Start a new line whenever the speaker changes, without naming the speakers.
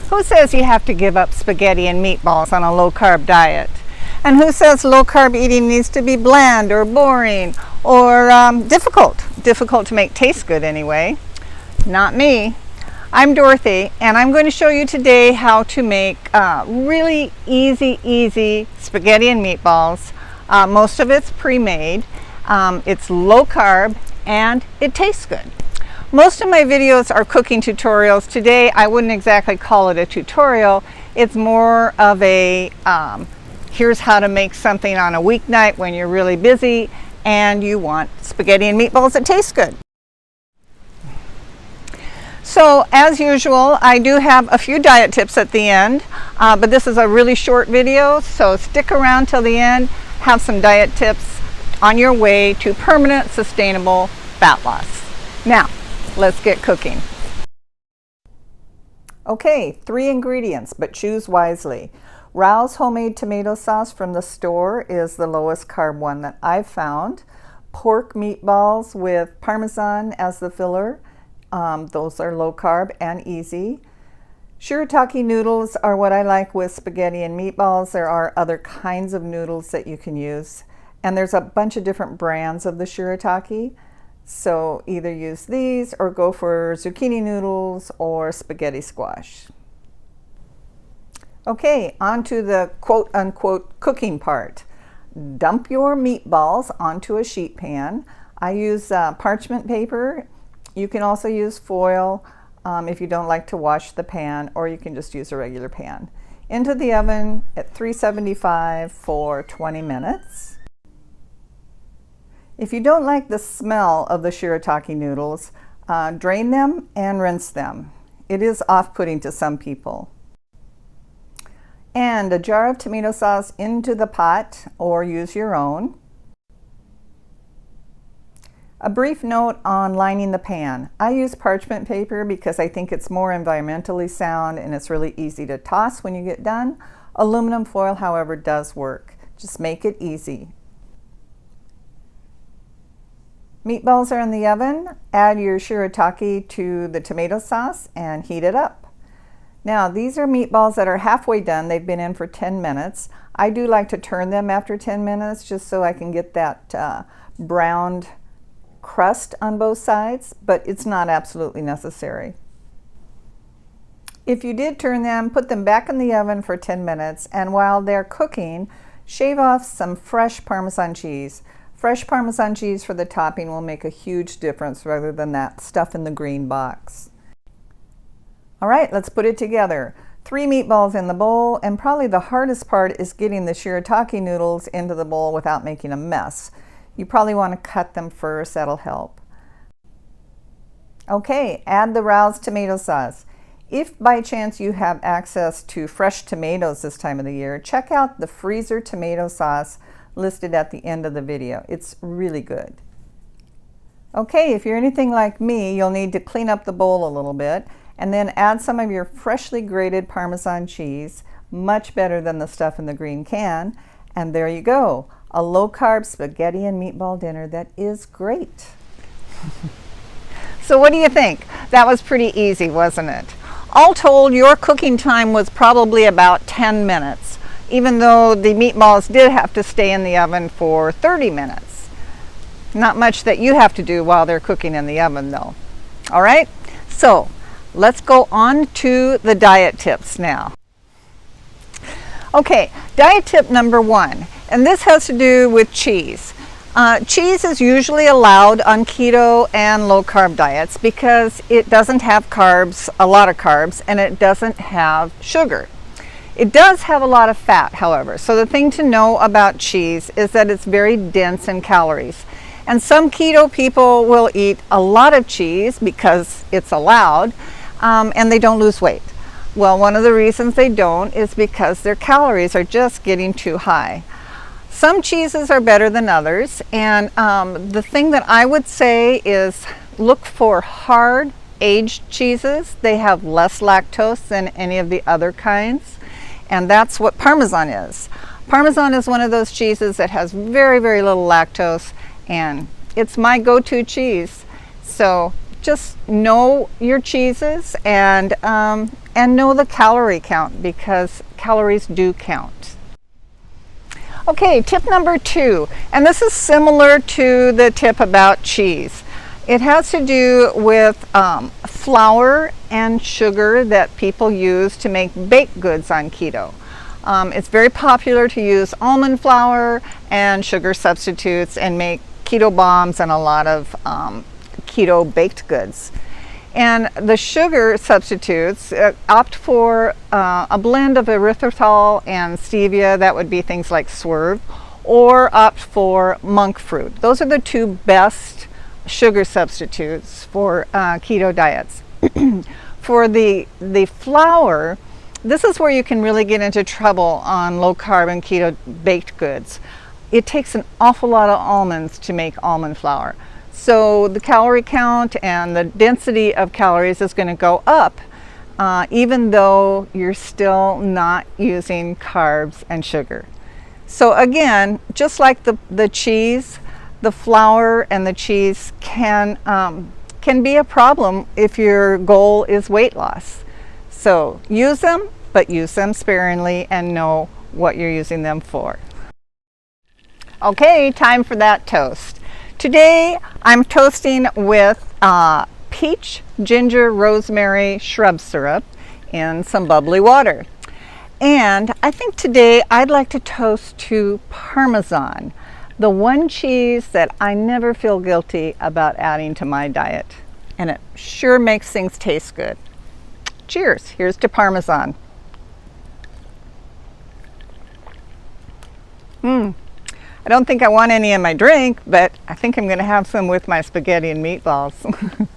Who says you have to give up spaghetti and meatballs on a low-carb diet? And who says low-carb eating needs to be bland or boring or difficult to make taste good anyway? Not me. I'm Dorothy, and I'm going to show you today how to make really easy spaghetti and meatballs. Most of it's pre-made. It's low-carb, and it tastes good. Most of my videos are cooking tutorials. Today, I wouldn't exactly call it a tutorial. It's more of a here's how to make something on a weeknight when you're really busy and you want spaghetti and meatballs that taste good. So as usual, I do have a few diet tips at the end, but this is a really short video, so stick around till the end. Have some diet tips on your way to permanent, sustainable fat loss. Now, let's get cooking. Okay, 3 ingredients, but choose wisely. Rao's homemade tomato sauce from the store is the lowest carb one that I've found. Pork meatballs with Parmesan as the filler. Those are low carb and easy. Shirataki noodles are what I like with spaghetti and meatballs. There are other kinds of noodles that you can use. And there's a bunch of different brands of the Shirataki. So either use these or go for zucchini noodles or spaghetti squash. Okay, on to the quote-unquote cooking part. Dump your meatballs onto a sheet pan. I use parchment paper. You can also use foil if you don't like to wash the pan, or you can just use a regular pan. Into the oven at 375 for 20 minutes. If you don't like the smell of the Shirataki noodles, drain them and rinse them. It is off-putting to some people. And a jar of tomato sauce into the pot, or use your own. A brief note on lining the pan. I use parchment paper because I think it's more environmentally sound and it's really easy to toss when you get done. Aluminum foil, however, does work. Just make it easy. Meatballs are in the oven. Add your Shirataki to the tomato sauce and heat it up. Now, these are meatballs that are halfway done. They've been in for 10 minutes. I do like to turn them after 10 minutes just so I can get that browned crust on both sides, but it's not absolutely necessary. If you did turn them, put them back in the oven for 10 minutes, and while they're cooking, shave off some fresh Parmesan cheese. Fresh Parmesan cheese for the topping will make a huge difference rather than that stuff in the green box. All right, let's put it together. 3 meatballs in the bowl, and probably the hardest part is getting the Shirataki noodles into the bowl without making a mess. You probably want to cut them first, that'll help. Okay, add the Rao's tomato sauce. If by chance you have access to fresh tomatoes this time of the year, check out the freezer tomato sauce listed at the end of the video. It's really good. Okay, if you're anything like me, you'll need to clean up the bowl a little bit and then add some of your freshly grated Parmesan cheese, much better than the stuff in the green can. And there you go, a low-carb spaghetti and meatball dinner that is great. So what do you think? That was pretty easy, wasn't it? All told, your cooking time was probably about 10 minutes, even though the meatballs did have to stay in the oven for 30 minutes. Not much that you have to do while they're cooking in the oven though. All right, so let's go on to the diet tips now. Okay, diet tip number 1, and this has to do with cheese. Cheese is usually allowed on keto and low carb diets because it doesn't have carbs, a lot of carbs, and it doesn't have sugar. It does have a lot of fat, however. So the thing to know about cheese is that it's very dense in calories. And some keto people will eat a lot of cheese because it's allowed, and they don't lose weight. Well, one of the reasons they don't is because their calories are just getting too high. Some cheeses are better than others, and the thing that I would say is look for hard aged cheeses. They have less lactose than any of the other kinds, and that's what Parmesan is. Parmesan is one of those cheeses that has very little lactose, and it's my go-to cheese. So just know your cheeses and and know the calorie count, because calories do count. Okay, tip number 2, and this is similar to the tip about cheese. It has to do with flour and sugar that people use to make baked goods on keto. It's very popular to use almond flour and sugar substitutes and make keto bombs and a lot of keto baked goods. And the sugar substitutes opt for a blend of erythritol and stevia. That would be things like Swerve, or opt for monk fruit. Those are the 2 best sugar substitutes for keto diets. For the flour, this is where you can really get into trouble on low carb and keto baked goods. It takes an awful lot of almonds to make almond flour. So the calorie count and the density of calories is going to go up, even though you're still not using carbs and sugar. So again, just like the cheese, the flour and the cheese can be a problem if your goal is weight loss. So use them, but use them sparingly and know what you're using them for. Okay, time for that toast. Today I'm toasting with peach, ginger, rosemary shrub syrup and some bubbly water. And I think today I'd like to toast to Parmesan, the one cheese that I never feel guilty about adding to my diet. And it sure makes things taste good. Cheers. Here's to Parmesan. I don't think I want any in my drink, but I think I'm going to have some with my spaghetti and meatballs.